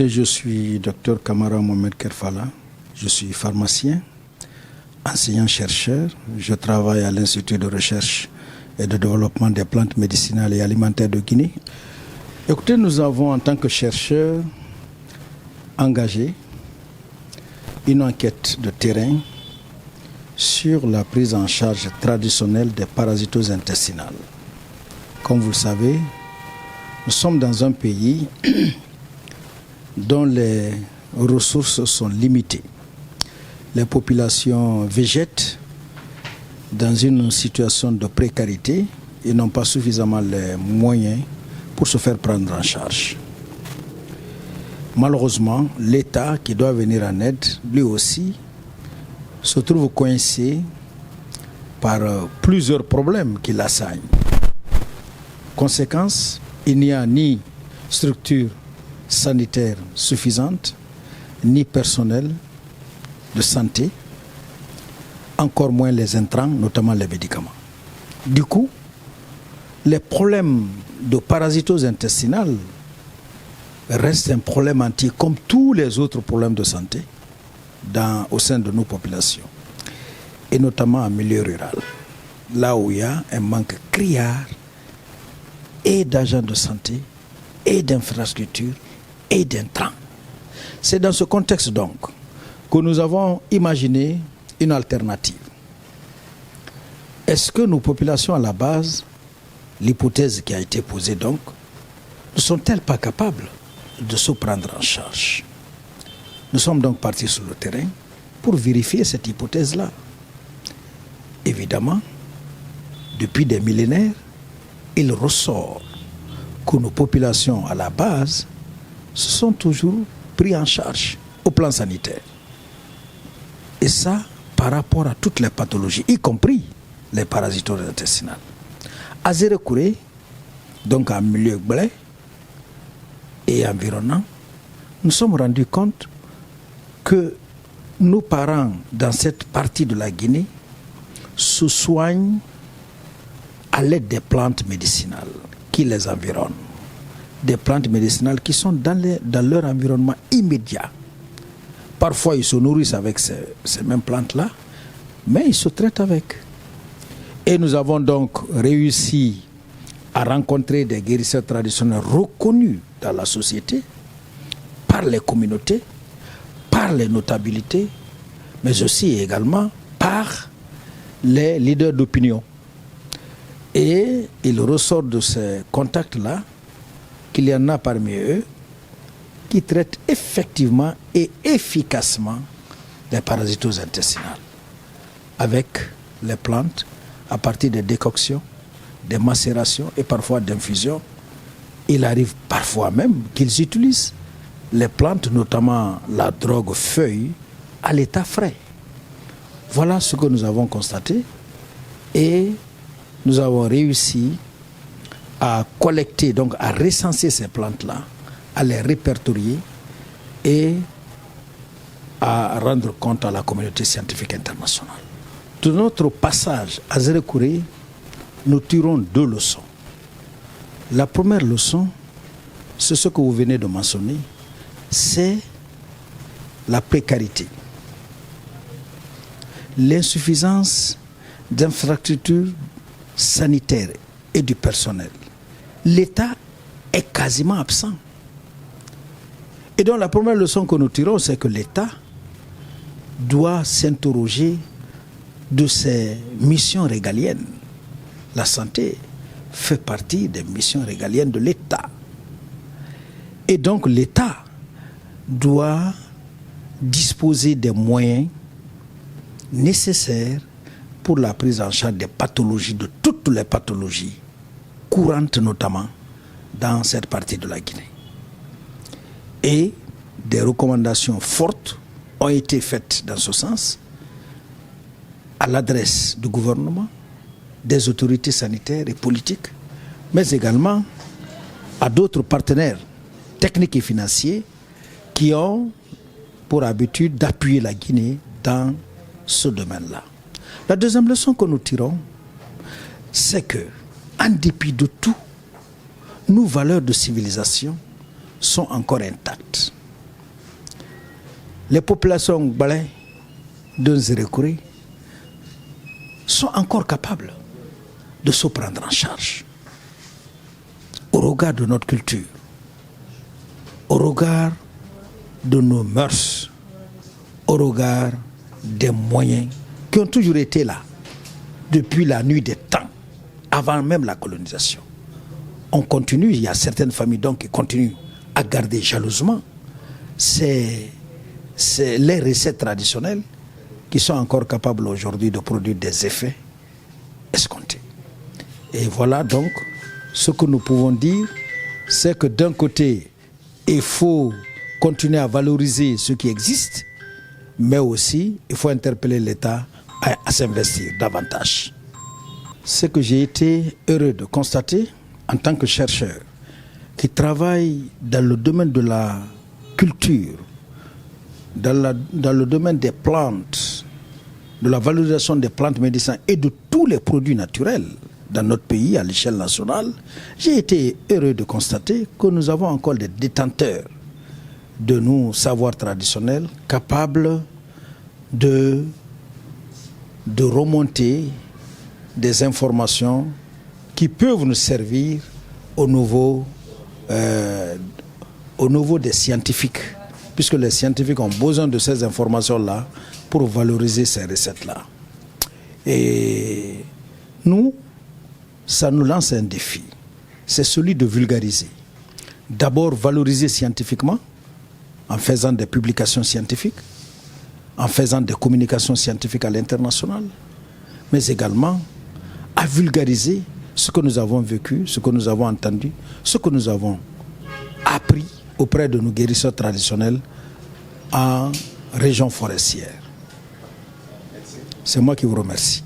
Je suis Dr Kamara Mohamed Kerfala, je suis pharmacien, enseignant-chercheur. Je travaille à l'Institut de recherche et de développement des plantes médicinales et alimentaires de Guinée. Écoutez, nous avons en tant que chercheurs engagé une enquête de terrain sur la prise en charge traditionnelle des parasitoses intestinales. Comme vous le savez, nous sommes dans un pays dont les ressources sont limitées. Les populations végètent dans une situation de précarité et n'ont pas suffisamment les moyens pour se faire prendre en charge. Malheureusement, l'État qui doit venir en aide, lui aussi, se trouve coincé par plusieurs problèmes qui l'assaillent. Conséquence, il n'y a ni structure sanitaire suffisante, ni personnel de santé, encore moins les intrants, notamment les médicaments. Du coup, les problèmes de parasitose intestinale restent un problème entier, comme tous les autres problèmes de santé au sein de nos populations, et notamment en milieu rural, là où il y a un manque criard et d'agents de santé, et d'infrastructures, et d'intrants. C'est dans ce contexte donc que nous avons imaginé une alternative. Est-ce que nos populations à la base, l'hypothèse qui a été posée donc, ne sont-elles pas capables de se prendre en charge? Nous sommes donc partis sur le terrain pour vérifier cette hypothèse-là. Évidemment, depuis des millénaires, il ressort que nos populations à la base se sont toujours pris en charge au plan sanitaire. Et ça, par rapport à toutes les pathologies, y compris les parasitoses intestinales. À Zérekouré, donc en milieu blé et environnant, nous sommes rendus compte que nos parents dans cette partie de la Guinée se soignent à l'aide des plantes médicinales qui les environnent. Des plantes médicinales qui sont dans leur environnement immédiat. Parfois, ils se nourrissent avec ces mêmes plantes-là, mais ils se traitent avec. Et nous avons donc réussi à rencontrer des guérisseurs traditionnels reconnus dans la société, par les communautés, par les notabilités, mais aussi également par les leaders d'opinion. Et il ressort de ces contacts-là qu'il y en a parmi eux qui traitent effectivement et efficacement les parasitoses intestinales avec les plantes à partir des décoctions, des macérations et parfois d'infusions. Il arrive parfois même qu'ils utilisent les plantes, notamment la drogue feuille, à l'état frais. Voilà ce que nous avons constaté et nous avons réussi à collecter, donc à recenser ces plantes-là, à les répertorier et à rendre compte à la communauté scientifique internationale. De notre passage à Zérekouré, nous tirons deux leçons. La première leçon, c'est ce que vous venez de mentionner, c'est la précarité, l'insuffisance d'infrastructures sanitaires et du personnel. L'État est quasiment absent. Et donc la première leçon que nous tirons, c'est que l'État doit s'interroger de ses missions régaliennes. La santé fait partie des missions régaliennes de l'État. Et donc l'État doit disposer des moyens nécessaires pour la prise en charge des pathologies, de toutes les pathologies, courantes notamment dans cette partie de la Guinée. Et des recommandations fortes ont été faites dans ce sens à l'adresse du gouvernement, des autorités sanitaires et politiques, mais également à d'autres partenaires techniques et financiers qui ont pour habitude d'appuyer la Guinée dans ce domaine-là. La deuxième leçon que nous tirons, c'est que, en dépit de tout, nos valeurs de civilisation sont encore intactes. les populations Balais de Nzerekure sont encore capables de se prendre en charge au regard de notre culture, au regard de nos mœurs, au regard des moyens qui ont toujours été là depuis la nuit des temps, avant même la colonisation. On continue, il y a certaines familles donc qui continuent à garder jalousement les recettes traditionnelles qui sont encore capables aujourd'hui de produire des effets escomptés. Et voilà donc ce que nous pouvons dire, c'est que d'un côté, il faut continuer à valoriser ce qui existe, mais aussi il faut interpeller l'État à s'investir davantage. Ce que j'ai été heureux de constater en tant que chercheur qui travaille dans le domaine de la culture, dans le domaine des plantes, de la valorisation des plantes médicinales et de tous les produits naturels dans notre pays à l'échelle nationale, j'ai été heureux de constater que nous avons encore des détenteurs de nos savoirs traditionnels capables de remonter des informations qui peuvent nous servir au niveau des scientifiques, puisque les scientifiques ont besoin de ces informations-là pour valoriser ces recettes-là. Et nous, ça nous lance un défi, c'est celui de vulgariser. D'abord, valoriser scientifiquement, en faisant des publications scientifiques, en faisant des communications scientifiques à l'international, mais également à vulgariser ce que nous avons vécu, ce que nous avons entendu, ce que nous avons appris auprès de nos guérisseurs traditionnels en région forestière. C'est moi qui vous remercie.